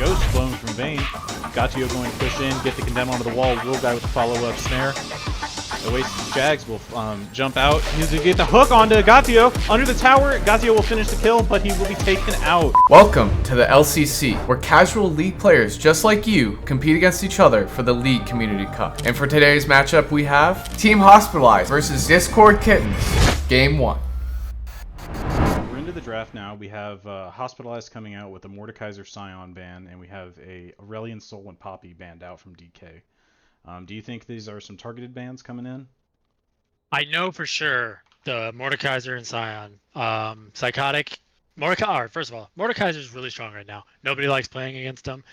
Ghost flowing from Vayne. Gatio going to push in, get the condemn onto the wall. Will guy with the follow-up snare. Oasis Jags will jump out. He's going to get the hook onto Gatio. Under the tower, Gatio will finish the kill, but he will be taken out. Welcome to the LCC, where casual League players just like you compete against each other for the League Community Cup. And for today's matchup we have Team Hospitalized versus Discord Kittens, Game 1. We're into the draft now. We have Hospitalized coming out with a Mordekaiser Scion ban, and we have a Aurelion Soul and Poppy banned out from DK. Do you think these are some targeted bans coming in? I know for sure the Mordekaiser and Scion. Psychotic. First of all, Mordekaiser is really strong right now. Nobody likes playing against him.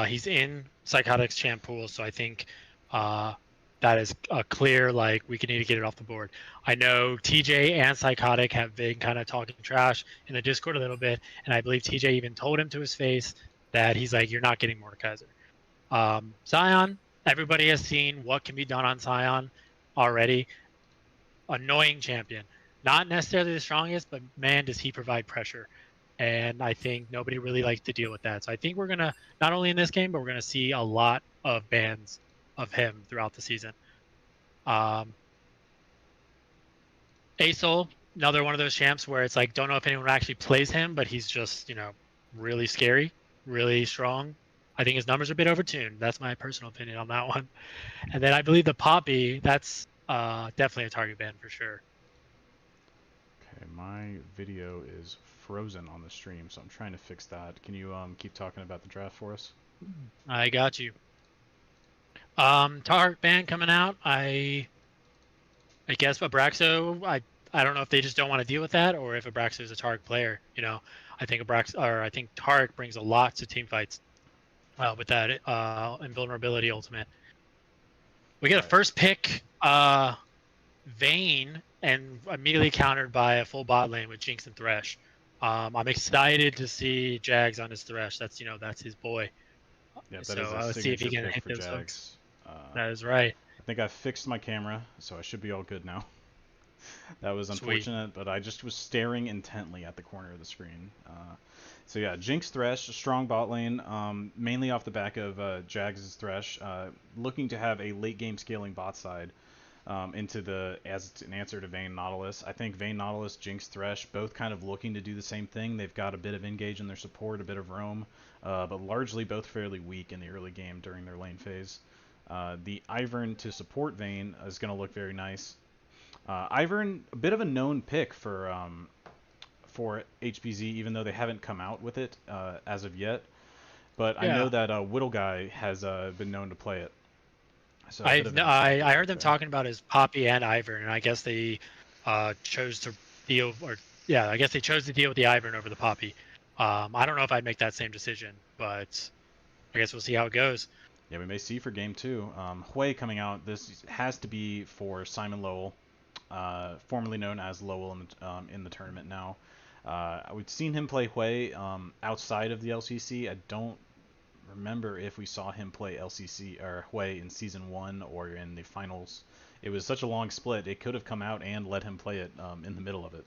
He's in Psychotic's champ pool, so I think that is a clear, like, we need to get it off the board. I know TJ and Psychotic have been kind of talking trash in the Discord a little bit, and I believe TJ even told him to his face that he's like, you're not getting Mordekaiser. Scion, everybody has seen what can be done on Scion already. Annoying champion. Not necessarily the strongest, but man, does he provide pressure. And I think nobody really likes to deal with that. So I think we're going to, not only in this game, but we're going to see a lot of bans of him throughout the season. Asol, another one of those champs where it's like, don't know if anyone actually plays him, but he's just, really scary, really strong. I think his numbers are a bit overtuned. That's my personal opinion on that one. And then I believe the Poppy, that's definitely a target ban for sure. Okay, my video is frozen on the stream, so I'm trying to fix that. Can you keep talking about the draft for us? I got you. Target ban coming out. I guess Abraxo, I don't know if they just don't want to deal with that or if Abraxo is a Target player. I think Target brings a lot to team fights. With that invulnerability ultimate. We get a first pick, Vayne, and immediately countered by a full bot lane with Jinx and Thresh. I'm excited to see Jags on his Thresh. That's his boy. Yeah, that so is a let's see if he can pick hit for those Jags. hooks. That is right. I think I fixed my camera, so I should be all good now. That was unfortunate, but I just was staring intently at the corner of the screen. So yeah, Jinx Thresh, a strong bot lane, mainly off the back of Jags' Thresh, looking to have a late game scaling bot side as an answer to Vayne Nautilus. I think Vayne Nautilus, Jinx Thresh, both kind of looking to do the same thing. They've got a bit of engage in their support, a bit of roam, but largely both fairly weak in the early game during their lane phase. The Ivern to support Vayne is going to look very nice. Ivern, a bit of a known pick for HBZ, even though they haven't come out with it as of yet. But yeah. I know that Whittle Guy has been known to play it. So I heard them talking about his Poppy and Ivern, and I guess they chose to deal, I guess they chose to deal with the Ivern over the Poppy. I don't know if I'd make that same decision, but I guess we'll see how it goes. Yeah, we may see for game 2. Hui coming out. This has to be for Simon Lowell, formerly known as Lowell in the tournament now. We've seen him play Hui outside of the LCC. I don't remember if we saw him play LCC or Hui in Season 1 or in the finals. It was such a long split, it could have come out and let him play it in the middle of it.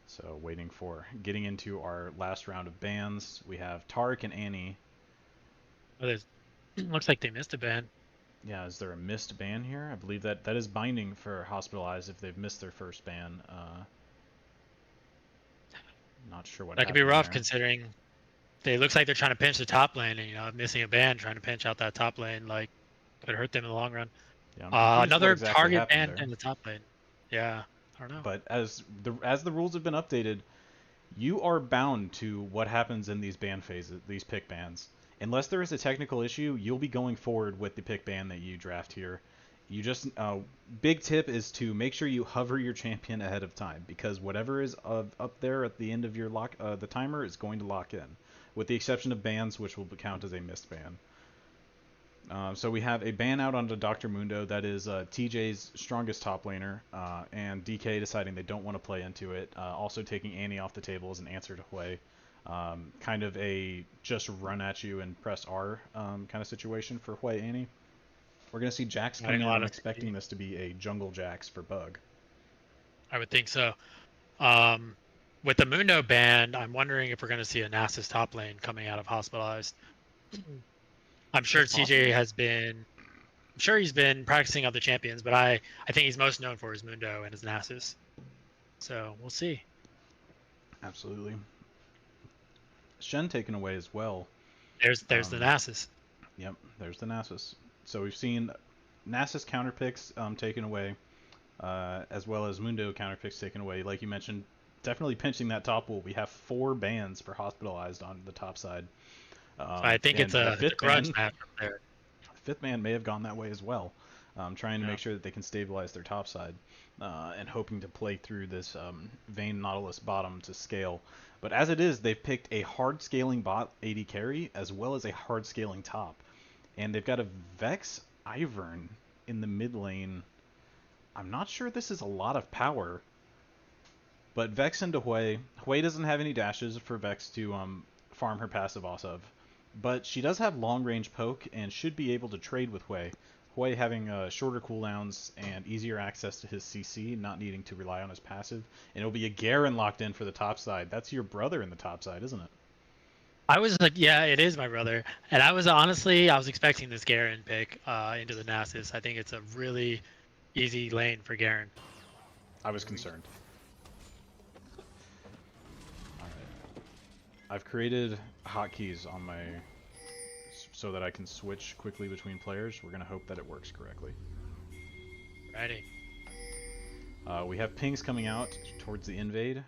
So waiting for getting into our last round of bans. We have Tarek and Annie. Oh, looks like they missed a ban. Yeah, is there a missed ban here? I believe that is binding for Hospitalized if they've missed their first ban. Not sure what. That could be rough considering it looks like they're trying to pinch the top lane, and missing a ban, trying to pinch out that top lane, like, could hurt them in the long run. Yeah, another target ban in the top lane. Yeah, I don't know. But as the rules have been updated, you are bound to what happens in these ban phases, these pick bans. Unless there is a technical issue, you'll be going forward with the pick ban that you draft here. You just big tip is to make sure you hover your champion ahead of time, because whatever is up there at the end of your the timer is going to lock in, with the exception of bans, which will count as a missed ban. So we have a ban out onto Dr. Mundo. That is TJ's strongest top laner, and DK deciding they don't want to play into it. Also taking Annie off the table as an answer to Hui. Kind of a just run at you and press R kind of situation for Hui Annie. We're going to see Jax coming in. I'm expecting this to be a jungle Jax for Bug. I would think so. with the Mundo ban, I'm wondering if we're going to see a Nasus top lane coming out of Hospitalized. I'm sure It's possible. TJ has been. I'm sure he's been practicing other champions, but I think he's most known for his Mundo and his Nasus. So we'll see. Absolutely. Shen taken away as well. There's the Nasus. Yep, there's the Nasus. So we've seen Nasus counter picks taken away, as well as Mundo counter picks taken away. Like you mentioned, definitely pinching that top wall. We have 4 bans for Hospitalized on the top side. I think it's a grudge match up there. The 5th man may have gone that way as well, trying to make sure that they can stabilize their top side, and hoping to play through this Vayne Nautilus bottom to scale. But as it is, they've picked a hard scaling bot AD carry as well as a hard scaling top. And they've got a Vex Ivern in the mid lane. I'm not sure this is a lot of power, but Vex into Hui. Hui doesn't have any dashes for Vex to farm her passive off of, but she does have long range poke and should be able to trade with Hui. Hui having shorter cooldowns and easier access to his CC, not needing to rely on his passive. And it'll be a Garen locked in for the top side. That's your brother in the top side, isn't it? I was like, yeah, it is my brother. And I was expecting this Garen pick into the Nasus. I think it's a really easy lane for Garen. I was concerned. Alright. I've created hotkeys on my so that I can switch quickly between players. We're gonna hope that it works correctly. Ready. We have pings coming out towards the invade.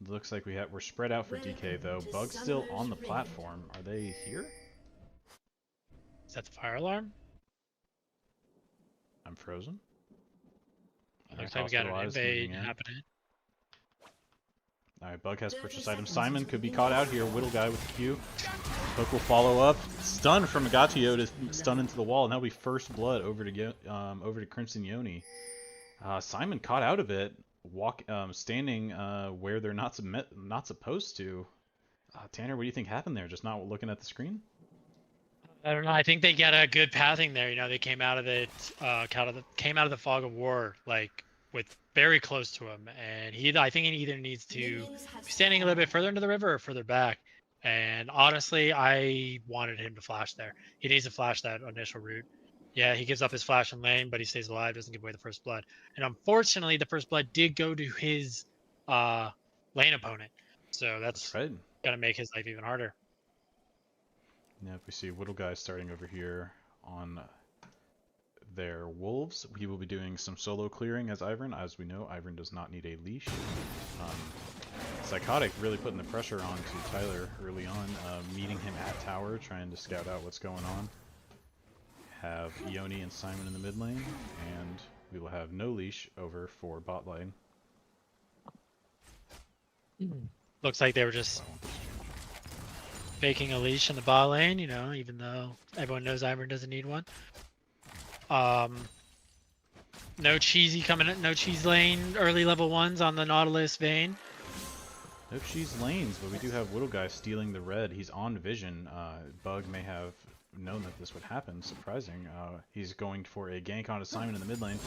Looks like we're spread out for DK though. Bug's still on the platform. Are they here? Is that the fire alarm? I'm frozen. Looks like we got an invade happening. Alright, Bug has purchased items. Simon could be caught out here. Whittle guy with the Q. Poke will follow up. Stun from Agatio to stun into the wall, and that'll be first blood over to Crimson Yoni. Simon caught out a bit, standing where they're not supposed to. Tanner, what do you think happened there? Just not looking at the screen? I don't know. I think they get a good pathing there. You know, they came out of the fog of war like with very close to him, and I think he either needs to be standing a little bit further into the river or further back. And honestly, I wanted him to flash there. He needs to flash that initial route. Yeah, he gives up his flash in lane, but he stays alive, doesn't give away the first blood. And unfortunately, the first blood did go to his lane opponent. So that's right. Gonna make his life even harder. Yeah, if we see Whittle guy starting over here on their wolves, he will be doing some solo clearing as Ivern. As we know, Ivern does not need a leash. Psychotic really putting the pressure on to Tyler early on, meeting him at tower, trying to scout out what's going on. Have Ioni and Simon in the mid lane, and we will have no leash over for bot lane. Looks like they were just faking a leash in the bot lane, you know, even though everyone knows Ivern doesn't need one. No cheesy coming in, no cheese lane early level 1s on the Nautilus Vayne. No cheese lanes, but we do have Whittle guy stealing the red. He's on vision. Bug may have known that this would happen. Surprising. He's going for a gank onto Simon in the mid lane.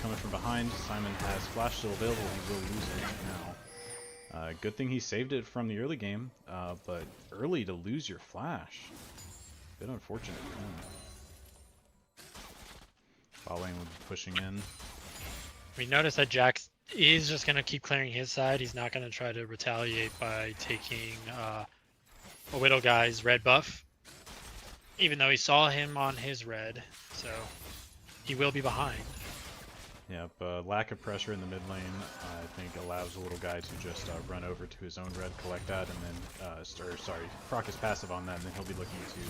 Coming from behind, Simon has flash still available. He will lose it now. Good thing he saved it from the early game, but early to lose your flash. Bit unfortunate for him. Bot lane will be pushing in. We notice that Jax is just going to keep clearing his side. He's not going to try to retaliate by taking a Whittle guy's red buff, even though he saw him on his red, so he will be behind. Yep, lack of pressure in the mid lane, I think, allows a Whittle guy to just run over to his own red, collect that, and then, proc his passive on that, and then he'll be looking to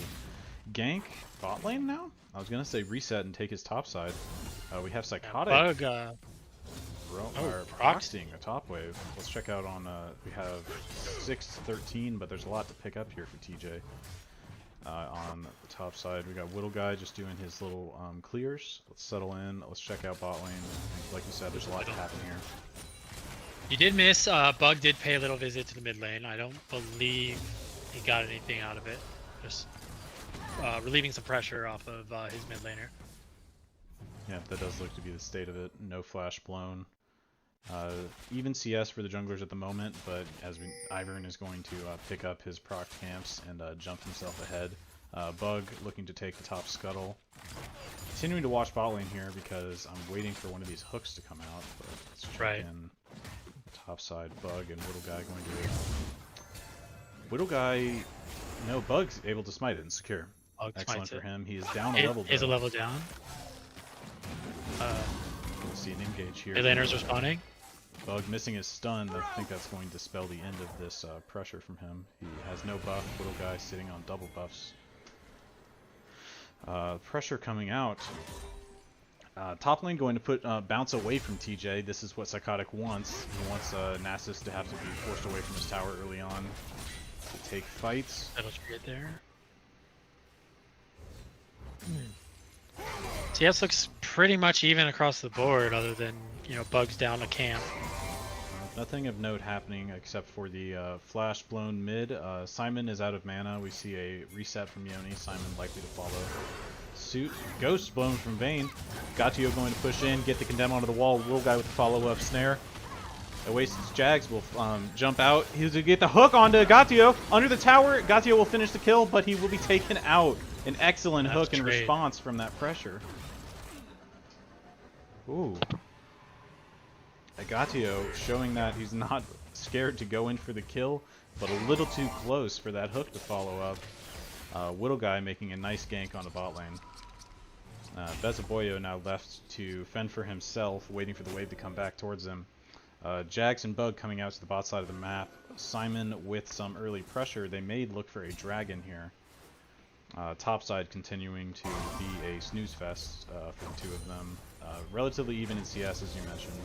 gank bot lane now? I was going to say reset and take his top side. We have Psychotic. Bug, proxying a top wave. Let's check out on, we have 6-13, but there's a lot to pick up here for TJ. On the top side, we got Whittle guy just doing his little clears. Let's settle in. Let's check out bot lane. Like you said, there's a lot to happen here. You did miss. Bug did pay a little visit to the mid lane. I don't believe he got anything out of it. Just relieving some pressure off of his mid laner. Yeah, that does look to be the state of it. No flash blown. Even CS for the junglers at the moment, but Ivern is going to pick up his proc camps and jump himself ahead. Bug looking to take the top scuttle. Continuing to watch bot lane here because I'm waiting for one of these hooks to come out. But let's check in. Top side, Bug and Whittle Guy going to... Whittle Guy... No, Bug's able to smite it and secure. Excellent for him. He is down a level. Is a level down. We'll see an engage here. Mid laners responding. Bug missing his stun. I think that's going to spell the end of this pressure from him. He has no buff. Whittle Guy sitting on double buffs. Pressure coming out. Top lane going to put bounce away from TJ. This is what Psychotic wants. He wants Nasus to have to be forced away from his tower early on to take fights. That'll get there. CS looks pretty much even across the board, other than Bugs down a camp. Nothing of note happening except for the flash blown mid. Simon is out of mana. We see a reset from Yoni. Simon likely to follow suit. Ghost blown from Vayne. Gatio going to push in, get the condemn onto the wall. Will Guy with the follow-up snare. Oasis Jags will jump out. He's going to get the hook onto Gatio. Under the tower, Gatio will finish the kill, but he will be taken out. An excellent hook in response from that pressure. Ooh. Gatio showing that he's not scared to go in for the kill, but a little too close for that hook to follow up. Whittle Guy making a nice gank on the bot lane. Bezaboyo now left to fend for himself, waiting for the wave to come back towards him. Jags and Bug coming out to the bot side of the map. Simon with some early pressure. They may look for a dragon here. Top side continuing to be a snooze fest for the two of them. Relatively even in CS, as you mentioned.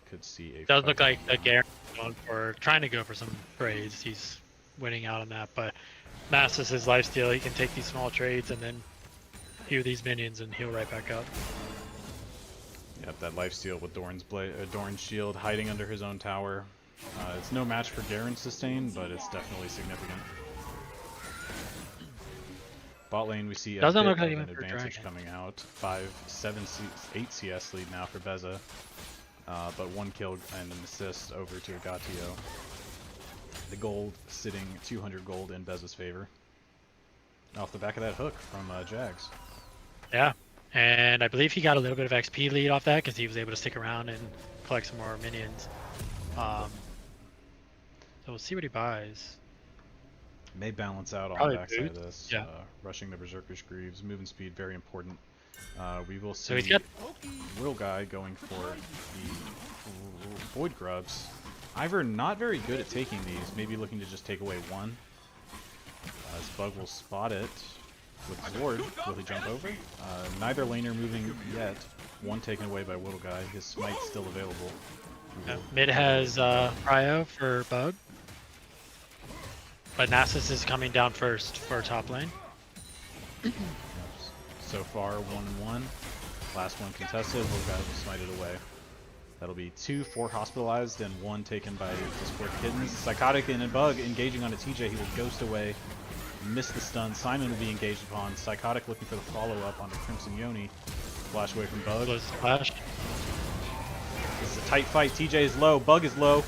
Could see a... Does look like Garen trying to go for some trades. He's winning out on that, but Nasus his lifesteal. He can take these small trades and then heal these minions and heal right back up. Yep, that lifesteal with Doran's shield hiding under his own tower. It's no match for Garen's sustain, but it's definitely significant. Bot lane, we see Doesn't look like even an advantage coming out. 8 CS lead now for Beza. But 1 kill and an assist over to Gatio. The gold sitting 200 gold in Beza's favor. Off the back of that hook from Jags. Yeah, and I believe he got a little bit of XP lead off that because he was able to stick around and collect some more minions. So we'll see what he buys. May balance out on Probably the backside of this. Yeah. Rushing the Berserker's Greaves, movement speed, very important. We will see So he's got Will Guy going for the Void Grubs. Ivern not very good at taking these, maybe looking to just take away one. As Bug will spot it with Zord. Will he jump over? Neither laner moving yet. One taken away by Whittle Guy. His smite's still available. mid has Cryo for Bug. But Nasus is coming down first for top lane. So far, 1-1. Last one contested. Will Guy will smite it away. That'll be 2 for hospitalized and 1 taken by Discord Kittens. Psychotic and Bug engaging on a TJ. He will ghost away. Miss the stun. Simon will be engaged upon. Psychotic looking for the follow-up on the Crimson Yoni. Flash away from Bug. Flash. This is a tight fight. TJ is low. Bug is low.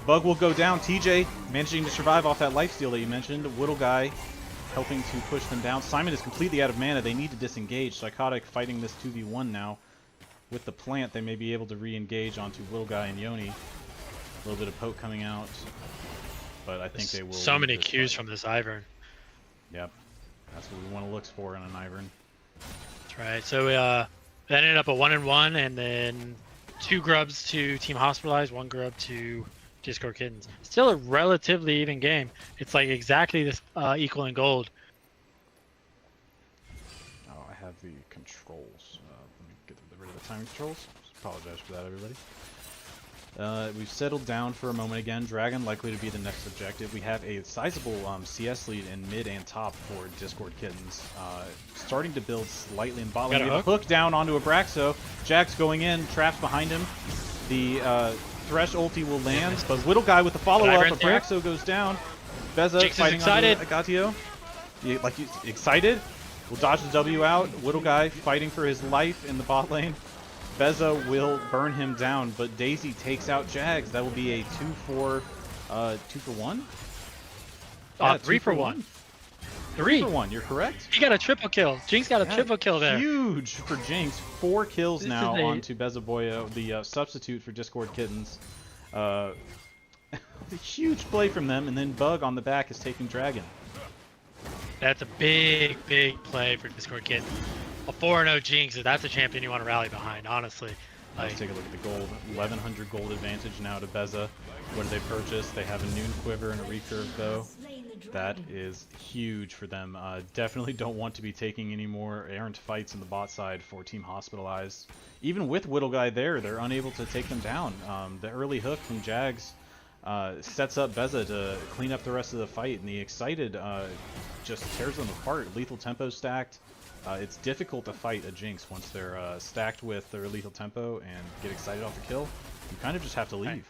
Bug will go down. TJ managing to survive off that lifesteal that you mentioned. Whittle Guy helping to push them down. Simon is completely out of mana. They need to disengage. Psychotic fighting this 2v1 now. With the plant, they may be able to re-engage onto Whittle Guy and Yoni. A little bit of poke coming out. But I think they will... So many Qs from this Ivern. Yep. That's what we want to look for in an Ivern. That's right. So that ended up a 1-1, and then 2 grubs to Team Hospitalized, 1 grub to Discord Kittens. Still a relatively even game. It's like exactly this equal in gold. Oh, I have the controls. Let me get rid of the timing controls. Apologize for that, everybody. We've settled down for a moment again. Dragon likely to be the next objective. We have a sizable CS lead in mid and top for Discord Kittens. Starting to build slightly in bot lane. We have a hook down onto Abraxo. Jack's going in, traps behind him. The Thresh ulti will land, but Whittle Guy with the follow-up. Abraxo goes down. Beza fighting onto Gatio. Excited? Will dodge the W out. Whittle Guy fighting for his life in the bot lane. Beza will burn him down, but Daisy takes out Jags. That will be a 2-for-1? Yeah, 3-for-1. 3-for-1, you're correct. He got a triple kill. Jinx got a triple kill there. Huge for Jinx. 4 kills This now is a- onto Bezaboyo, the substitute for Discord Kittens. A huge play from them, and then Bug on the back is taking Dragon. That's a big play for Discord Kid. A 4-0 Jinx, that's a champion you want to rally behind, honestly. Let's take a look at the gold. 1100 gold advantage now to Beza. What did they purchase? They have a Noon Quiver and a Recurve bow. That is huge for them. Definitely don't want to be taking any more errant fights in the bot side for Team Hospitalized. Even with Whittle Guy there, they're unable to take them down. The early hook from Jags sets up Beza to clean up the rest of the fight, and the Excited just tears them apart. Lethal tempo stacked. It's difficult to fight a Jinx once they're stacked with their lethal tempo and get Excited off the kill. You kind of just have to leave.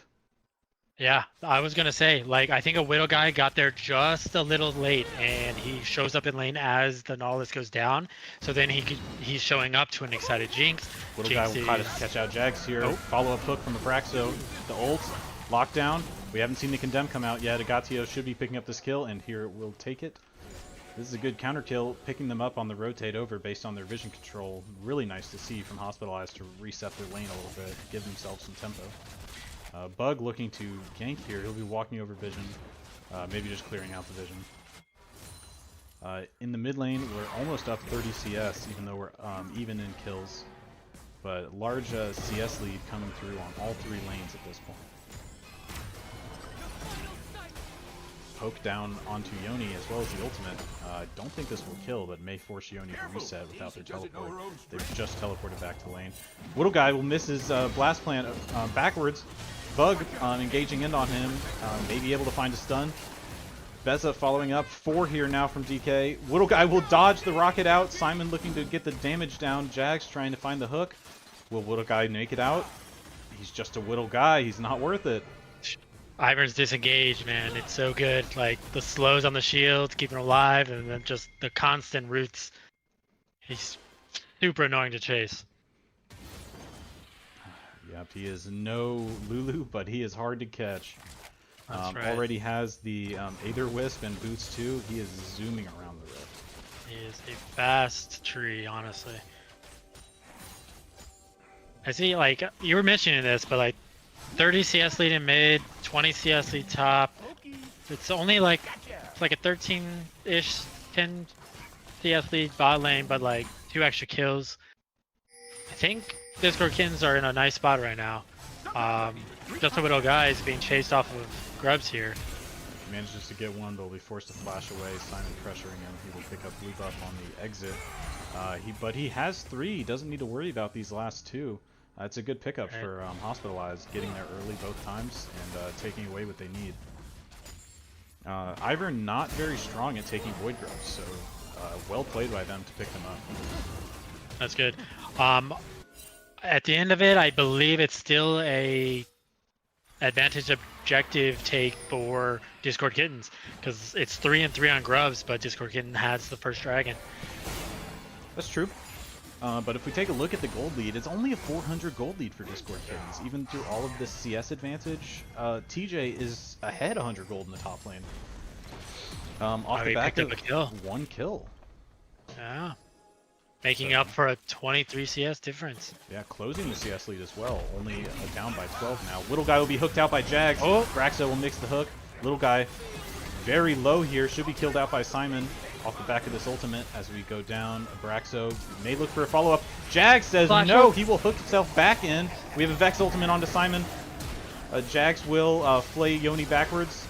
Yeah, I was gonna say, like, I think a Widow guy got there just a little late, and he shows up in lane as the Nautilus goes down. So then he's showing up to an Excited Jinx. Widow guy will try to catch out Jags here. Follow-up hook from Abraxo. The ult, lockdown. We haven't seen the Condemn come out yet. Agatio should be picking up this kill, and here we'll take it. This is a good counter kill, picking them up on the rotate over based on their vision control. Really nice to see from Hospitalized to reset their lane a little bit, give themselves some tempo. Bug looking to gank here. He'll be walking over vision, maybe just clearing out the vision. In the mid lane, we're almost up 30 CS, even though we're even in kills. But large CS lead coming through on all 3 lanes at this point. Poke down onto Yoni as well as the ultimate. Don't think this will kill, but may force Yoni to reset without their teleport. They've just teleported back to lane. Whittle Guy will miss his blast plant backwards. Bug engaging in on him, may be able to find a stun. Beza following up, 4 here now from DK. Whittle Guy will dodge the rocket out. Simon looking to get the damage down. Jags trying to find the hook. Will Whittle Guy make it out? He's just a Whittle Guy. He's not worth it. Ivern's disengaged, man. It's so good. Like, the slows on the shield, keeping him alive, and then just the constant roots. He's super annoying to chase. Yep, he is no Lulu, but he is hard to catch. That's right. Already has the Aether Wisp and boots too. He is zooming around the rift. He is a fast tree, honestly. I see, like, you were mentioning this, but like 30 CS lead in mid, 20 CS lead top. It's only like a 13-ish, 10 CS lead bot lane, but like 2 extra kills. I think Discord Kittens are in a nice spot right now. Just a Widow guy is being chased off of Grubs here. He manages to get one, but will be forced to flash away. Simon pressuring him. He will pick up blue buff on the exit. But he has 3. He doesn't need to worry about these last 2. It's a good pickup for Hospitalized, getting there early both times and taking away what they need. Ivern not very strong at taking Void Grubs, so well played by them to pick them up. That's good. At the end of it, I believe it's still a advantage objective take for Discord Kittens, because it's 3 and 3 on Grubs, but Discord Kitten has the first dragon. That's true. But if we take a look at the gold lead, it's only a 400 gold lead for Discord Kittens. Even through all of this CS advantage, TJ is ahead 100 gold in the top lane. Off the back of 1 kill. Yeah. Making up for a 23 CS difference. Yeah, closing the CS lead as well. Only down by 12 now. Little Guy will be hooked out by Jags. Oh, Braxo will mix the hook. Little Guy very low here. Should be killed out by Simon off the back of this ultimate as we go down. Braxo may look for a follow-up. Jags says no. He will hook himself back in. We have a Vex ultimate onto Simon. Jags will flay Yoni backwards.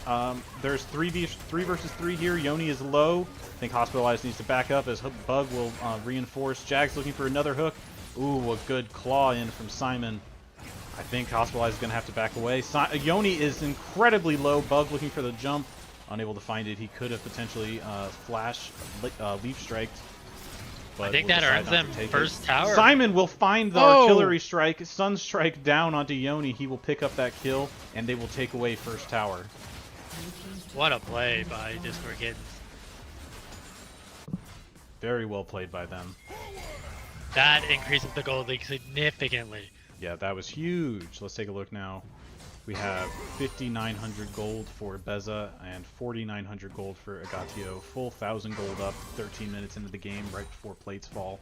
There's 3 versus 3 here. Yoni is low. I think Hospitalized needs to back up as Bug will reinforce. Jags looking for another hook. Ooh, a good claw in from Simon. I think Hospitalized is going to have to back away. Yoni is incredibly low. Bug looking for the jump. Unable to find it. He could have potentially leaf striked. I think that earns them first tower. Simon will find the artillery strike, sun strike down onto Yoni. He will pick up that kill, and they will take away first tower. What a play by Discord Kittens. Very well played by them. That increases the gold league significantly. Yeah, that was huge. Let's take a look now. We have 5,900 gold for Beza and 4,900 gold for Agatio. Full 1,000 gold up 13 minutes into the game, right before plates fall.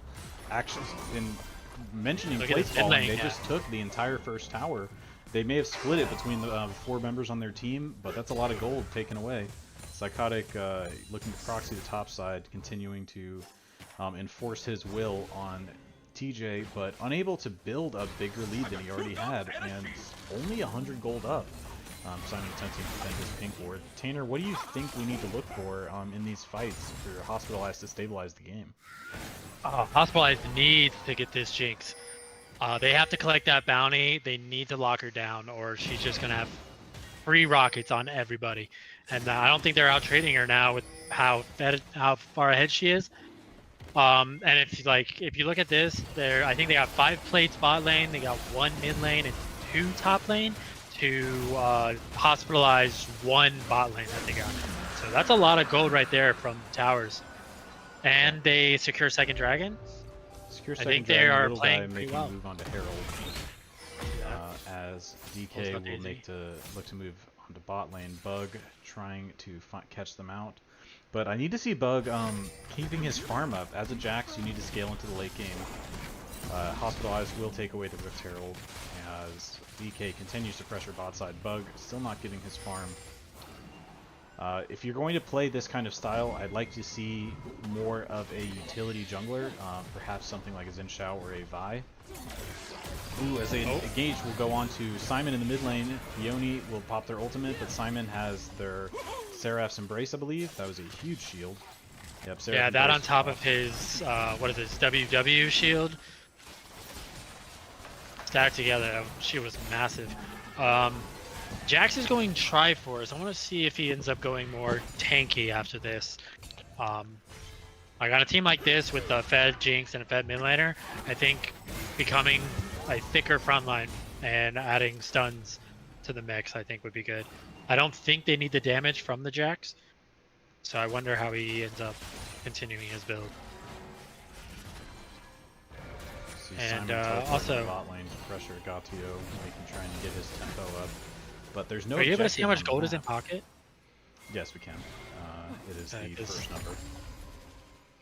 Actually, in mentioning plates falling, they just took the entire first tower. They may have split it between the 4 members on their team, but that's a lot of gold taken away. Psychotic looking to proxy the top side, continuing to enforce his will on TJ, but unable to build a bigger lead than he already had, and only 100 gold up. Simon attempting to defend his pink ward. Tanner, what do you think we need to look for in these fights for Hospitalized to stabilize the game? Hospitalized needs to get this Jinx. They have to collect that bounty. They need to lock her down, or she's just gonna have free rockets on everybody. And I don't think they're out trading her now with how far ahead she is. And if you look at this, I think they got 5 plates bot lane, they got 1 mid lane and 2 top lane to hospitalize 1 bot lane that they got. So that's a lot of gold right there from towers. And they secure second dragon. I think they are playing pretty well. Move on to Herald, as DK will look to move onto bot lane. Bug trying to catch them out. But I need to see Bug keeping his farm up. As a Jax, you need to scale into the late game. Hospitalized will take away the Rift Herald as DK continues to pressure bot side. Bug still not getting his farm. If you're going to play this kind of style, I'd like to see more of a utility jungler, perhaps something like a Xin Shao or a Vi. Ooh, as they engage, we'll go on to Simon in the mid lane. Yoni will pop their ultimate, but Simon has their Seraph's Embrace, I believe. That was a huge shield. Yep, Seraph yeah, that Embrace on top of his, what is this, WW shield? Stacked together, she was massive. Jax is going Triforce. I want to see if he ends up going more tanky after this. Like on a team like this with the Fed Jinx and a Fed mid laner, I think becoming a thicker front line and adding stuns to the mix, I think would be good. I don't think they need the damage from the Jax, so I wonder how he ends up continuing his build. And also, bot lane to pressure Agatio, trying to get his tempo up. But there's no. Are you able to see how much gold is in pocket? Yes, we can. It is the first number.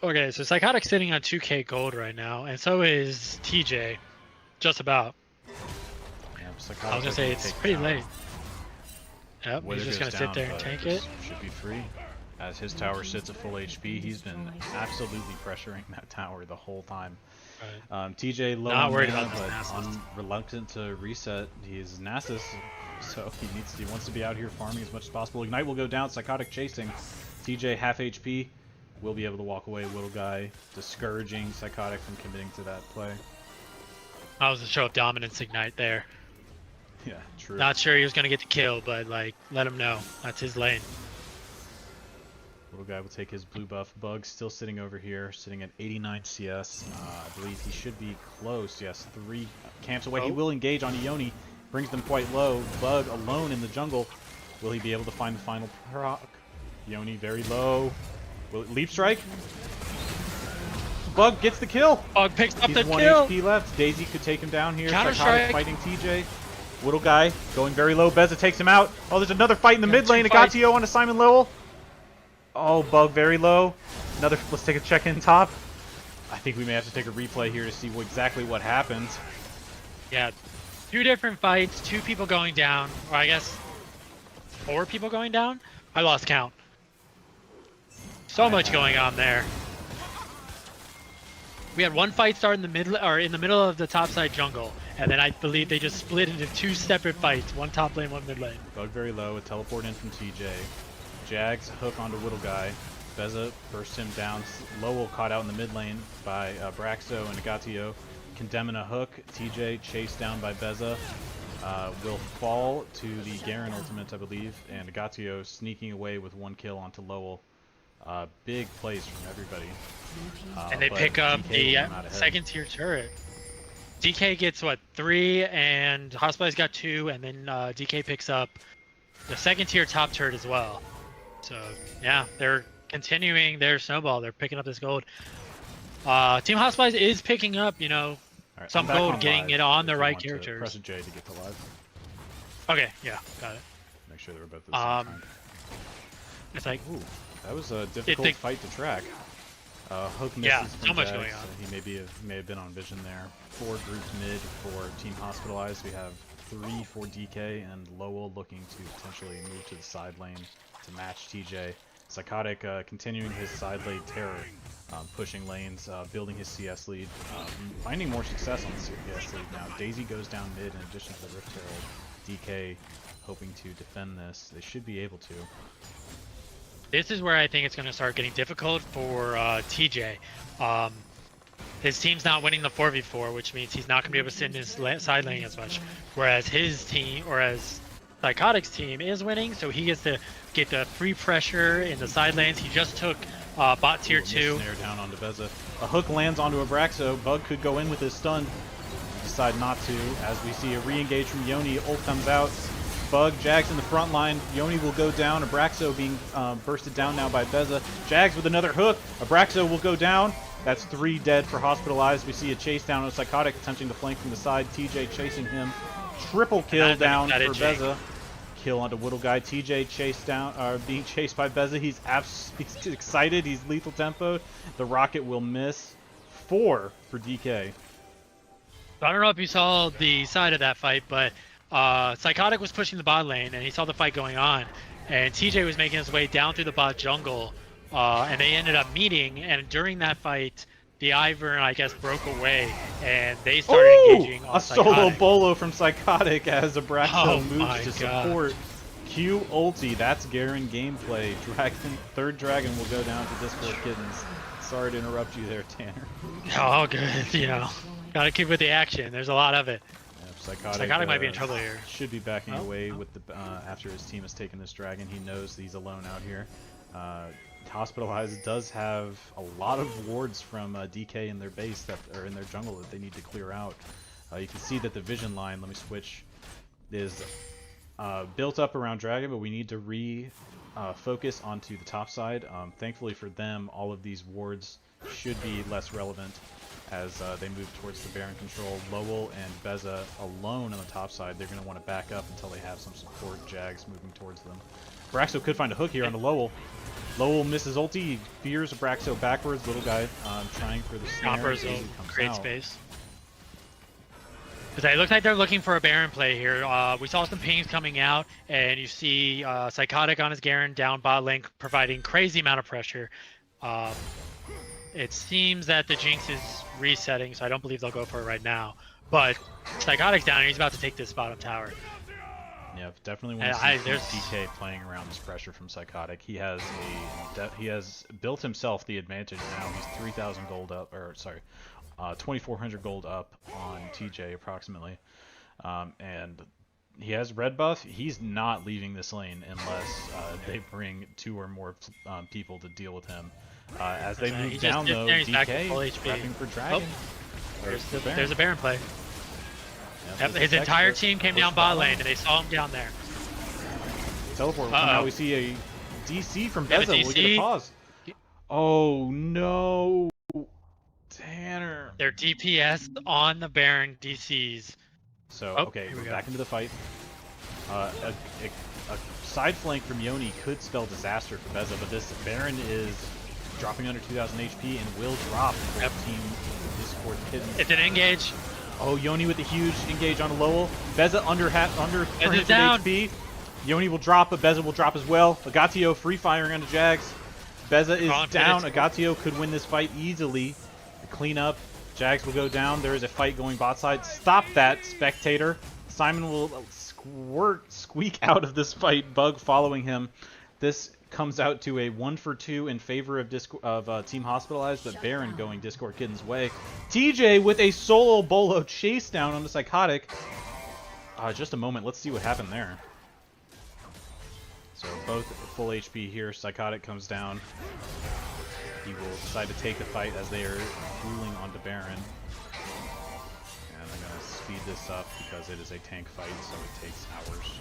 Okay, so Psychotic's sitting on 2k gold right now, and so is TJ. Just about. Yeah, I was gonna say it's pretty late. Yep, he's just gonna sit there and tank it. Should be free. As his tower sits at full HP, he's been absolutely pressuring that tower the whole time. Right. TJ low not worried mana, about but reluctant to reset. He's Nasus, so he wants to be out here farming as much as possible. Ignite will go down. Psychotic chasing. TJ half HP will be able to walk away. Little guy discouraging Psychotic from committing to that play. That was a show of dominance Ignite there. Yeah, true. Not sure he was gonna get the kill, but like let him know that's his lane. Little guy will take his blue buff. Bug still sitting over here, sitting at 89 CS. I believe he should be close. Yes, 3 camps away. He will engage on Yoni. Brings them quite low. Bug alone in the jungle. Will he be able to find the final proc? Yoni very low. Will it leap strike? Bug gets the kill. Bug picks up the one kill. HP left. Daisy could take him down here. Counter Psychotic strike. fighting TJ. Little guy going very low. Beza takes him out. Oh, there's another fight in the mid lane. Agatio on a Simon Lowell. Oh, Bug very low. Let's take a check in top. I think we may have to take a replay here to see exactly what happened. Yeah, 2 different fights, 2 people going down, or I guess 4 people going down. I lost count. So much going on there. We had 1 fight start in the middle of the top side jungle, and then I believe they just split into 2 separate fights, 1 top lane, 1 mid lane. Bug very low, a teleport in from TJ. Jags hook onto Little Guy. Beza bursts him down. Lowell caught out in the mid lane by Braxo and Agatio. Condemning a hook. TJ chased down by Beza. Will fall to the Garen ultimate, I believe. And Agatio sneaking away with 1 kill onto Lowell. Big plays from everybody. And they pick up the second tier turret. DK gets what, 3, and Hospitalize got 2, and then DK picks up the second tier top turret as well. So yeah, they're continuing their snowball. They're picking up this gold. Team Hospice is picking up, you know, All right, some I'm back gold, on getting live it on if the you right want to characters. Press a J to get to live. Okay, yeah, got it. Make sure they were both at the same time. It's like, Ooh, that was a difficult fight to track. Hook misses yeah, from so much Jags, going on. He may have been on vision there. 4 grouped mid for Team Hospitalized. We have 3 for DK and Lowell looking to potentially move to the side lane to match TJ. Psychotic continuing his side lane terror, pushing lanes, building his CS lead, finding more success on the CS lead now. Daisy goes down mid in addition to the Rift Herald. DK hoping to defend this. They should be able to. This is where I think it's going to start getting difficult for TJ. His team's not winning the 4v4, which means he's not going to be able to sit in his side lane as much. Whereas his team, or as Psychotic's team, is winning, so he gets to get the free pressure in the side lanes. He just took bot tier 2. Snare down onto Beza. A hook lands onto Abraxo. Bug could go in with his stun. Decide not to, as we see a re-engage from Yoni. Ult comes out. Bug, Jags in the front line. Yoni will go down. Abraxo being bursted down now by Beza. Jags with another hook. Abraxo will go down. That's 3 dead for Hospitalized. We see a chase down on Psychotic attempting to flank from the side. TJ chasing him. Triple kill down for Beza. Kill onto Whittle Guy. TJ chased down, being chased by Beza. He's excited. He's lethal tempoed. The rocket will miss. 4 for DK. I don't know if you saw the side of that fight, but Psychotic was pushing the bot lane, and he saw the fight going on, and TJ was making his way down through the bot jungle, and they ended up meeting, and during that fight, the Ivern, I guess, broke away, and they started engaging on a Psychotic. solo bolo from Psychotic as Abraxo moves to God. support. Q ulti, that's Garen gameplay. Third dragon will go down to Discord Kittens. Sorry to interrupt you there, Tanner. Oh, good, you know. Gotta keep with the action, there's a lot of it. Psychotic might be in trouble here. Should be backing away with the after his team has taken this dragon. He knows he's alone out here. Hospitalized does have a lot of wards from DK in their base that are in their jungle that they need to clear out. You can see that the vision line, let me switch, is built up around dragon, but we need to focus onto the top side. Thankfully for them, all of these wards should be less relevant as they move towards the Baron control. Lowell and Beza alone on the top side. They're going to want to back up until they have some support. Jags moving towards them. Abraxo could find a hook here onto Lowell. Lowell misses ulti. He fears Abraxo backwards. Little guy trying for the snare. Create space. Because it looks like they're looking for a Baron play here. We saw some pings coming out, and you see Psychotic on his Garen down bot lane, providing crazy amount of pressure. It seems that the Jinx is resetting, so I don't believe they'll go for it right now. But Psychotic's down, and he's about to take this bottom tower. Yeah, definitely want to see DK playing around this pressure from Psychotic. He has built himself the advantage now. He's 3,000 gold up, or sorry, 2,400 gold up on TJ approximately, and he has red buff. He's not leaving this lane unless they bring 2 or more people to deal with him. As they move down though, DK prepping for dragon. Oh, there's a Baron play. Yep, his entire team came down bot lane, and they saw him down there. Teleport. Now we see a DC from Beza. We'll get a pause. Oh no, Tanner. They're DPS on the Baron DCs. So okay, we're back into the fight. A side flank from Yoni could spell disaster for Beza, but this Baron is dropping under 2,000 HP and will drop for Team Discord Kittens. It's an engage. Oh, Yoni with a huge engage on Lowell. Beza under 300 HP. Yoni will drop, but Beza will drop as well. Agatio free firing onto Jags. Beza is down. Agatio could win this fight easily. The cleanup. Jags will go down. There is a fight going bot side. Stop that, spectator. Simon will squeak out of this fight. Bug following him. This comes out to a 1-for-2 in favor of Team Hospitalized, but Baron going Discord Kitten's way. TJ with a solo bolo chase down on the Psychotic. Just a moment. Let's see what happened there. So both full HP here. Psychotic comes down. He will decide to take the fight as they are dueling onto Baron. And I'm going to speed this up because it is a tank fight, so it takes hours.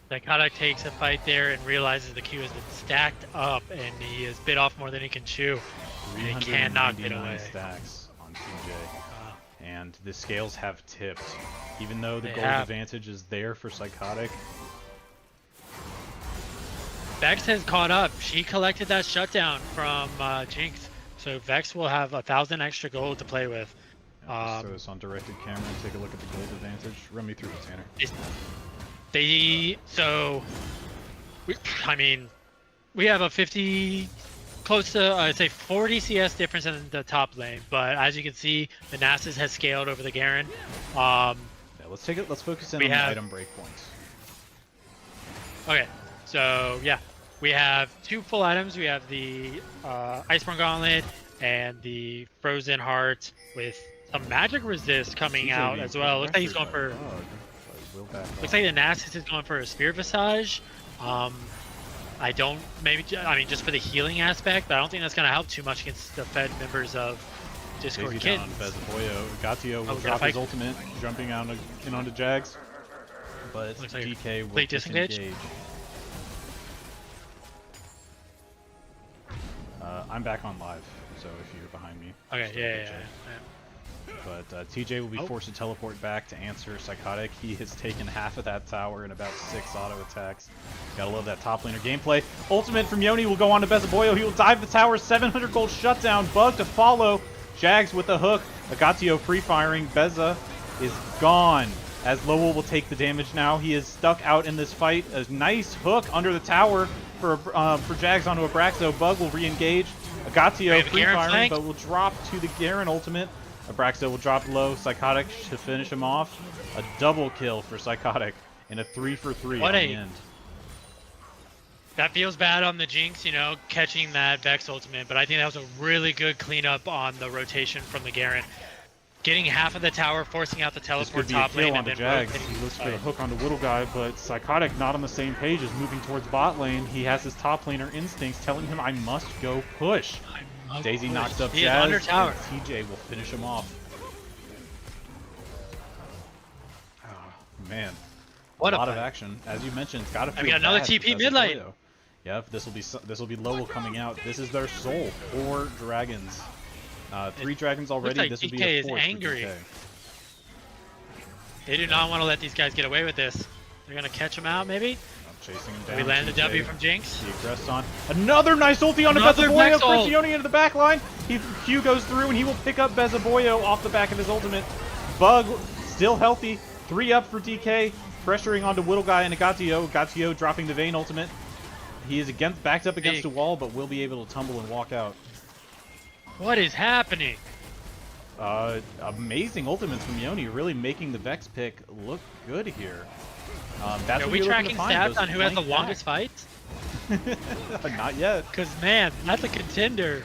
Psychotic takes a fight there and realizes the Q has been stacked up and he has bit off more than he can chew. And he cannot get 399 away. stacks on TJ. And the scales have tipped. Even though the They gold have. advantage is there for Psychotic, Vex has caught up. She collected that shutdown from Jinx. So Vex will have 1,000 extra gold to play with. let's throw this on directed camera and take a look at the gold advantage. Run me through it, Tanner. We have a 50, close to, I'd say 40 CS difference in the top lane. But as you can see, the Nasus has scaled over the Garen. Yeah, let's focus in on the item breakpoints. Okay, so yeah, we have 2 full items. We have the Iceborne Gauntlet and the Frozen Heart with some magic resist coming out as well. Looks like he's going for. Looks like the Nasus is going for a Spirit Visage. I don't, just for the healing aspect, but I don't think that's going to help too much against the Fed members of Discord Kittens. Gatio will drop his ultimate, jumping out in onto Jags, but Looks like DK will complete disengage. disengage. I'm back on live, so if you're behind me. Okay, yeah. But TJ will be forced to teleport back to answer Psychotic. He has taken half of that tower in about 6 auto attacks. Gotta love that top laner gameplay. Ultimate from Yoni will go on to Bezaboyo. He will dive the tower. 700 gold shutdown. Bug to follow. Jags with the hook. Agatio free firing. Beza is gone as Lowell will take the damage now. He is stuck out in this fight. A nice hook under the tower for Jags onto Abraxo. Bug will re-engage. Agatio free firing, but will drop to the Garen ultimate. Abraxo will drop low. Psychotic to finish him off. A double kill for Psychotic and a 3-for-3 on the end. That feels bad on the Jinx, catching that Vex ultimate, but I think that was a really good cleanup on the rotation from the Garen. Getting half of the tower, forcing out the teleport top lane, and then Jags. He looks for the hook onto Whittle Guy, but Psychotic not on the same page, is moving towards bot lane. He has his top laner instincts telling him, I must go push. Daisy knocks up Jazz, under tower. and TJ will finish him off. Oh, man. What a lot of action. As you mentioned, it's got to feel we got another bad TP for mid lane. Bezaboyo. Yep, this will be Lowell coming out. This is their soul. 4 dragons. 3 dragons already. Like this would DK be a 4th is angry. for DK. They do not want to let these guys get away with this. They're gonna catch him out, maybe. Chasing him down. We land the W from Jinx. He aggressed on another nice ulti onto Bezaboyo. Cristioni into the back line. Q goes through and he will pick up Bezaboyo off the back of his ultimate. Bug still healthy. 3 up for DK. Pressuring onto Whittle Guy and Agatio. Agatio dropping the Vayne ultimate. He is backed up against a wall, but will be able to tumble and walk out. What is happening? Amazing ultimates from Yoni, really making the Vex pick look good here. Are we tracking stats on who has the longest fights? Not yet. Because, man, that's a contender.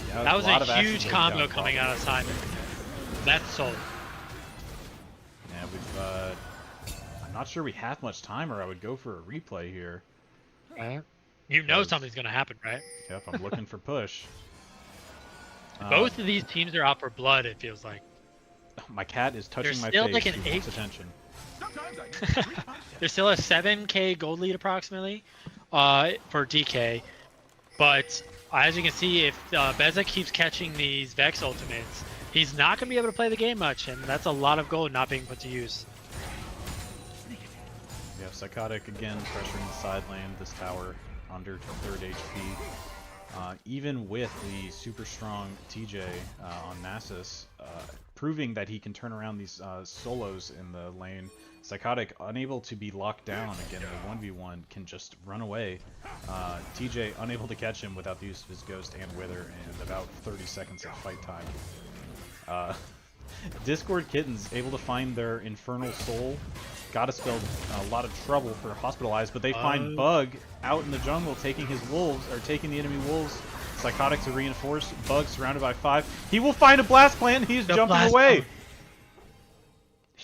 Yeah, that was a huge combo coming out of Simon. That's sold. Yeah, I'm not sure we have much time, or I would go for a replay here. You know something's going to happen, right? Yep, I'm looking for push. Both of these teams are out for blood, it feels like. My cat is touching my still face. like an He wants attention. There's still a 7k gold lead approximately for DK. But as you can see, if Beza keeps catching these Vex ultimates, he's not going to be able to play the game much, and that's a lot of gold not being put to use. Yeah, Psychotic again pressuring the side lane, this tower under 3rd HP. Even with the super strong TJ on Nasus, proving that he can turn around these solos in the lane, Psychotic, unable to be locked down again in a 1v1, can just run away. TJ unable to catch him without the use of his Ghost and Wither, and about 30 seconds of fight time. Discord Kittens able to find their Infernal Soul. Gotta spell a lot of trouble for Hospitalized, but they find Bug out in the jungle taking his wolves, or taking the enemy wolves. Psychotic to reinforce. Bug surrounded by 5. He will find a Blast Plant, he's jumping away.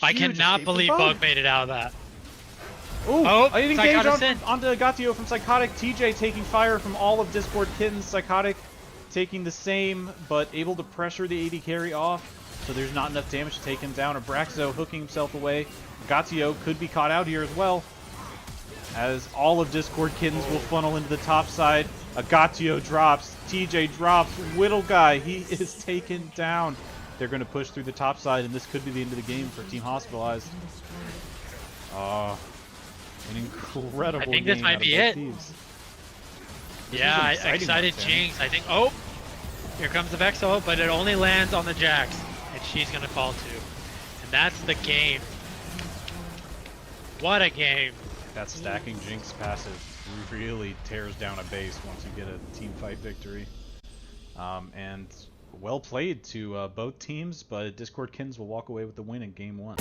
I cannot believe Bug made it out of that. Ooh, I didn't engage onto Agatio from Psychotic. TJ taking fire from all of Discord Kittens. Psychotic taking the same, but able to pressure the AD carry off, so there's not enough damage to take him down. Abraxo hooking himself away. Agatio could be caught out here as well, as all of Discord Kittens will funnel into the top side. Agatio drops, TJ drops, Whittle Guy, he is taken down. They're going to push through the top side, and this could be the end of the game for Team Hospitalized. An incredible game. I think this might be it. Yeah, excited Jinx. I think, oh, here comes the Vexo, but it only lands on the Jax, and she's going to fall too. And that's the game. What a game. That stacking Jinx passive really tears down a base once you get a team fight victory. And well played to both teams, but Discord Kittens will walk away with the win in Game 1.